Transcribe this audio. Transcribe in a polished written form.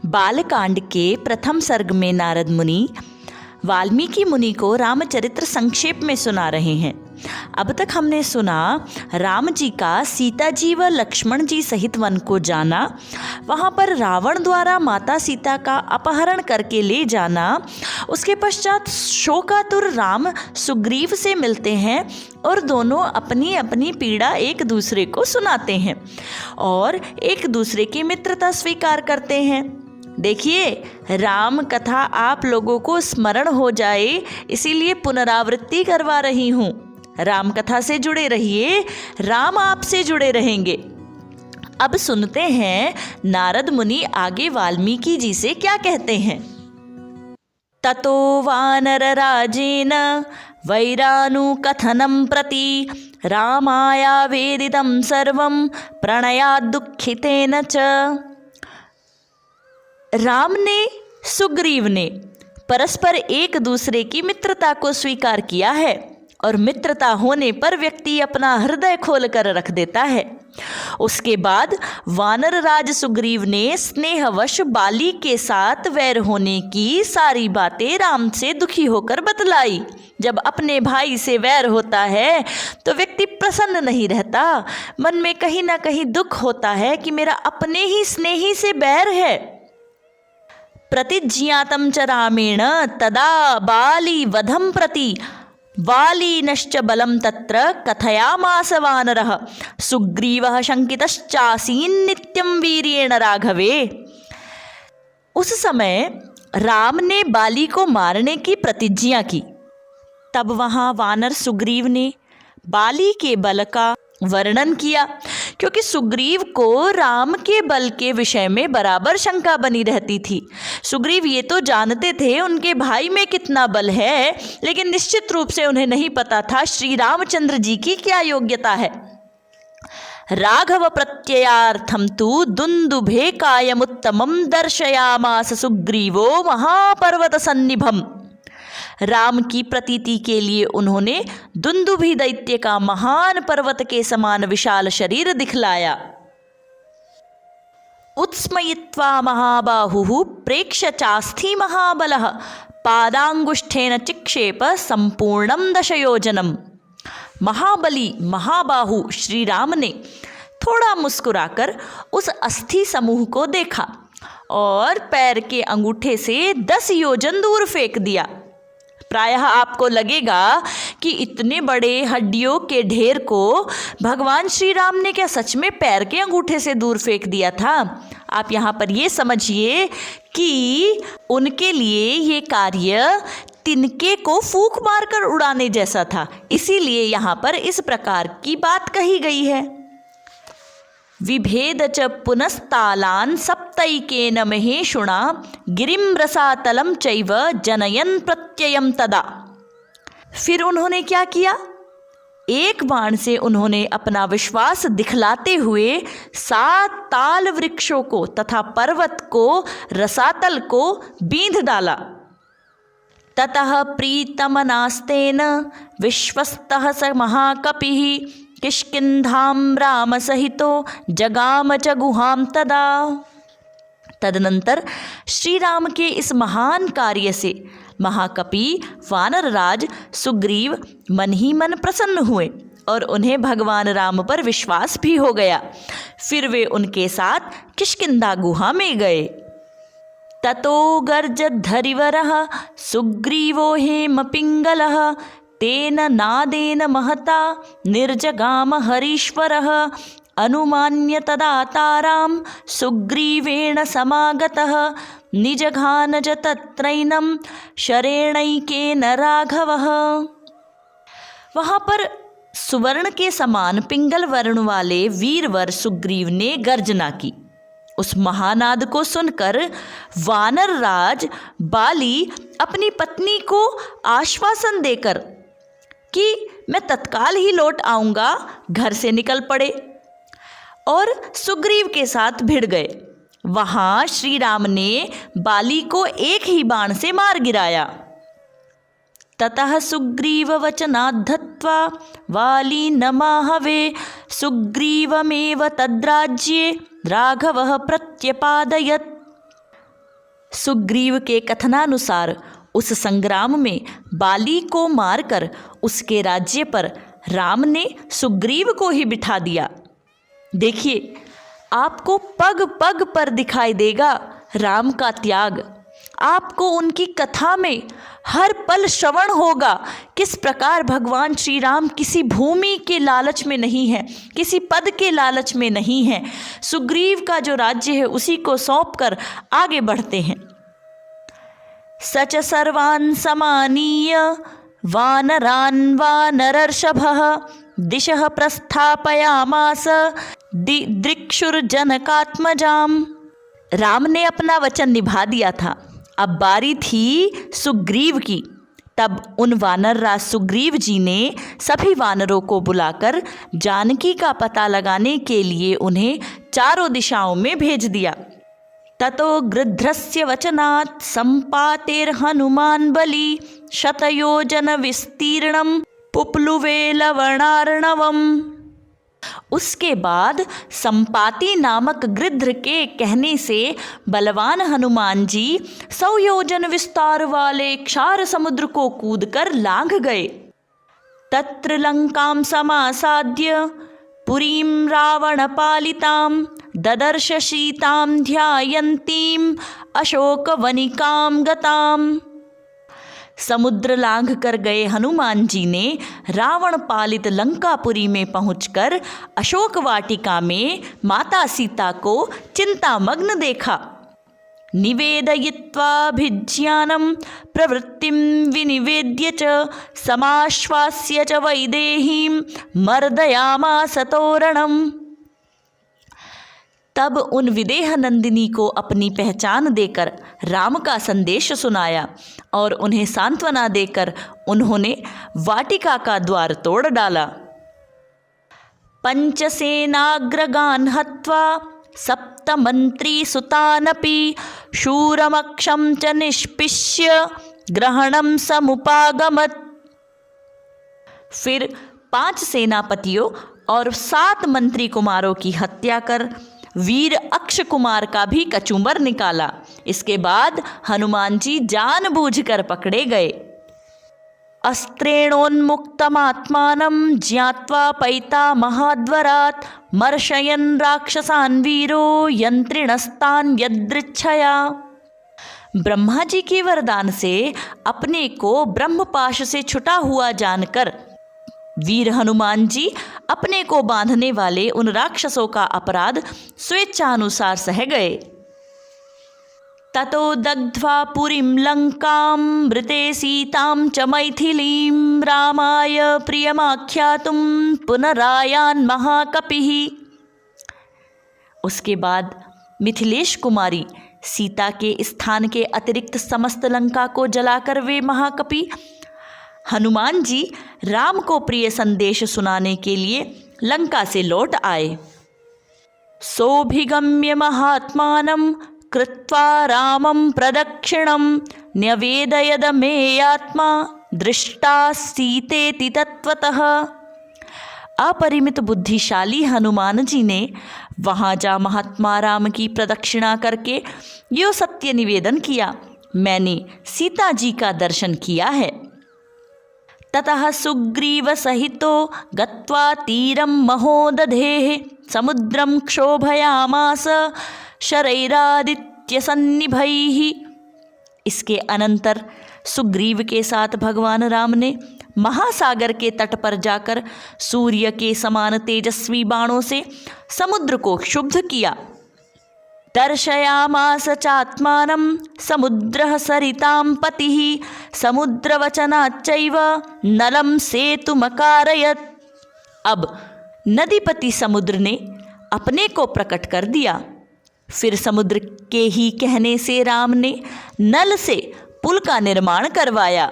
बालकांड के प्रथम सर्ग में नारद मुनि वाल्मीकि मुनि को रामचरित्र संक्षेप में सुना रहे हैं। अब तक हमने सुना राम जी का सीता जी व लक्ष्मण जी सहित वन को जाना, वहाँ पर रावण द्वारा माता सीता का अपहरण करके ले जाना। उसके पश्चात शोकातुर राम सुग्रीव से मिलते हैं और दोनों अपनी अपनी पीड़ा एक दूसरे को सुनाते हैं और एक दूसरे की मित्रता स्वीकार करते हैं। देखिए, राम कथा आप लोगों को स्मरण हो जाए इसीलिए पुनरावृत्ति करवा रही हूँ। राम कथा से जुड़े रहिए, राम आपसे जुड़े रहेंगे। अब सुनते हैं नारद मुनि आगे वाल्मीकि जी से क्या कहते हैं। ततो वानर राजेन वैरानुकथनं प्रति रामाया वेदितं सर्वं प्रणयाद् दुःखितेन च। राम ने सुग्रीव ने परस्पर एक दूसरे की मित्रता को स्वीकार किया है और मित्रता होने पर व्यक्ति अपना हृदय खोल कर रख देता है। उसके बाद वानर राज सुग्रीव ने स्नेहवश बाली के साथ वैर होने की सारी बातें राम से दुखी होकर बतलाई। जब अपने भाई से वैर होता है तो व्यक्ति प्रसन्न नहीं रहता, मन में कहीं ना कहीं दुख होता है कि मेरा अपने ही स्नेही से बैर है। प्रतिज्ञातं च रामेण तदा बाली वधं प्रति वालीनश्च बलं तत्र कथयामास वानरः सुग्रीवः शंकितश्चासीन् नित्यं वीर्येण राघवे। उस समय राम ने बाली को मारने की प्रतिज्ञा की। तब वहाँ वानर सुग्रीव ने बाली के बल का वर्णन किया, क्योंकि सुग्रीव को राम के बल के विषय में बराबर शंका बनी रहती थी। सुग्रीव ये तो जानते थे उनके भाई में कितना बल है, लेकिन निश्चित रूप से उन्हें नहीं पता था श्री रामचंद्र जी की क्या योग्यता है। राघव प्रत्ययार्थम तु दुंदुभे कायमुत्तमं दर्शयामास सुग्रीवो महापर्वत सन्निभम। राम की प्रतीति के लिए उन्होंने दुंदुभि दैत्य का महान पर्वत के समान विशाल शरीर दिखलाया। उत्स्मयित्वा महाबाहुः प्रेक्ष्य चास्थि महाबलः पादांगुष्ठेन चिक्षेप संपूर्णं दशयोजनम्। महाबली महाबाहु श्री राम ने थोड़ा मुस्कुराकर उस अस्थि समूह को देखा और पैर के अंगूठे से 10 योजन दूर फेंक दिया। प्रायः आपको लगेगा कि इतने बड़े हड्डियों के ढेर को भगवान श्री राम ने क्या सच में पैर के अंगूठे से दूर फेंक दिया था। आप यहाँ पर ये समझिए कि उनके लिए ये कार्य तिनके को फूंक मारकर उड़ाने जैसा था, इसीलिए यहाँ पर इस प्रकार की बात कही गई है। विभेद च पुनस्तालान् सप्तैकेन महेशुणा गिरिं रसातलं चैव जनयन् प्रत्ययं तदा। फिर उन्होंने क्या किया? एक बाण से उन्होंने अपना विश्वास दिखलाते हुए 7 ताल वृक्षों को तथा पर्वत को रसातल को बींध डाला। ततः प्रीतमनास्तेन विश्वस्तः स महाकपिः किष्किंधां राम सहितो जगाम च गुहाम तदा। तदनंतर श्री राम के इस महान कार्य से महाकपि वानरराज सुग्रीव मन ही मन प्रसन्न हुए और उन्हें भगवान राम पर विश्वास भी हो गया। फिर वे उनके साथ किष्किंधा गुहा में गए। ततो गर्जद्धरिवरः सुग्रीवो हेम पिंगलः तेन नादेन महता निर्जगाम हरीश्वरः अनुमान्य तदा तारां सुग्रीवेण समागतः निजघान च तत्रैनं शरेणैकेन राघवः। वहाँ पर सुवर्ण के समान पिंगल वर्ण वाले वीरवर सुग्रीव ने गर्जना की। उस महानाद को सुनकर वानर राज बाली अपनी पत्नी को आश्वासन देकर कि मैं तत्काल ही लौट आऊँगा घर से निकल पड़े और सुग्रीव के साथ भिड़ गए। वहाँ श्री राम ने बाली को एक ही बाण से मार गिराया। ततः सुग्रीव वचनाद्धत्वा वाली नमाहवे सुग्रीवमेव तद्राज्ये राघवः प्रत्यपादयत्। सुग्रीव के कथनानुसार उस संग्राम में बाली को मारकर उसके राज्य पर राम ने सुग्रीव को ही बिठा दिया। देखिए, आपको पग पग पर दिखाई देगा राम का त्याग। आपको उनकी कथा में हर पल श्रवण होगा किस प्रकार भगवान श्री राम किसी भूमि के लालच में नहीं है, किसी पद के लालच में नहीं है। सुग्रीव का जो राज्य है उसी को सौंपकर आगे बढ़ते हैं। सच सर्वान् समानीय वानरान् वानरर्षभः दिशः प्रस्थापयामास दिदृक्षुर्जनकात्मजाम्। राम ने अपना वचन निभा दिया था, अब बारी थी सुग्रीव की। तब उन वानरराज सुग्रीव जी ने सभी वानरों को बुलाकर जानकी का पता लगाने के लिए उन्हें चारों दिशाओं में भेज दिया। ततो गृध्रस्य वचनात् सम्पातेर हनुमान बलि शतयोजन विस्तीर्णम पुप्लुवे लवणार्णवम। उसके बाद संपाति नामक गृध्र के कहने से बलवान हनुमान जी 100 योजन विस्तार वाले क्षार समुद्र को कूदकर लांघ गए। तत्र लंकां समासाद्य पुरीं रावण पालितां ददर्श सीतां ध्यायन्तीं अशोकवनिकां गताम्। समुद्र लांघ कर गए हनुमान जी ने रावण पालित लंकापुरी में पहुंचकर अशोक वाटिका में माता सीता को चिंतामग्न देखा। निवेदयित्वाभिज्ञानं प्रवृत्तिं विनिवेद्य च समाश्वास्य च वैदेहीं मर्दयामास तोरणम्। तब उन विदेह नंदिनी को अपनी पहचान देकर राम का संदेश सुनाया और उन्हें सांत्वना देकर उन्होंने वाटिका का द्वार तोड़ डाला। पंचसेनाग्रगान् हत्वा सप्तमंत्री सुतानपि शूरमक्षं च निष्पिष्य ग्रहणं समुपागमत्। फिर 5 सेनापतियों और 7 मंत्री कुमारों की हत्या कर वीर अक्ष कुमार का भी कचूमर निकाला। इसके बाद हनुमान जी जानबूझकर पकड़े गए। अस्त्रेणोन्मुक्तमात्मानं ज्ञात्वा पैता महाद्वरात् मर्शयन् राक्षसान् वीरो यंत्रिणस्तान् यदृच्छया। ब्रह्मा जी के वरदान से अपने को ब्रह्मपाश से छुटा हुआ जानकर वीर हनुमान जी अपने को बांधने वाले उन राक्षसों का अपराध स्वेच्छानुसार सह गए। ततो दग्ध्वा पुरीं लंकां मृते सीतां च मैथिलीं रामाय प्रियमाख्यातुं पुनरायान् महाकपिः। उसके बाद मिथिलेश कुमारी सीता के स्थान के अतिरिक्त समस्त लंका को जलाकर वे महाकपि हनुमान जी राम को प्रिय संदेश सुनाने के लिए लंका से लौट आए। सोभिगम्य महात्मानं कृत्वा रामं प्रदक्षिणं न्यवेदयद मे आत्मा दृष्टा सीतेति तत्वतः। अपरिमित बुद्धिशाली हनुमान जी ने वहाँ जा महात्मा राम की प्रदक्षिणा करके यो सत्य निवेदन किया, मैंने सीता जी का दर्शन किया है। ततः सुग्रीव सहितो गत्वा तीरं महोदधेः समुद्रं क्षोभयामास शरैरादित्य सन्निभैः। इसके अनंतर सुग्रीव के साथ भगवान राम ने महासागर के तट पर जाकर सूर्य के समान तेजस्वी बाणों से समुद्र को क्षुब्ध किया। दर्शयामास चात्मानं समुद्रः सरितां पतिः समुद्रवचनाच्चैव नलं सेतुमकारयत्। अब नदीपति समुद्र ने अपने को प्रकट कर दिया। फिर समुद्र के ही कहने से राम ने नल से पुल का निर्माण करवाया।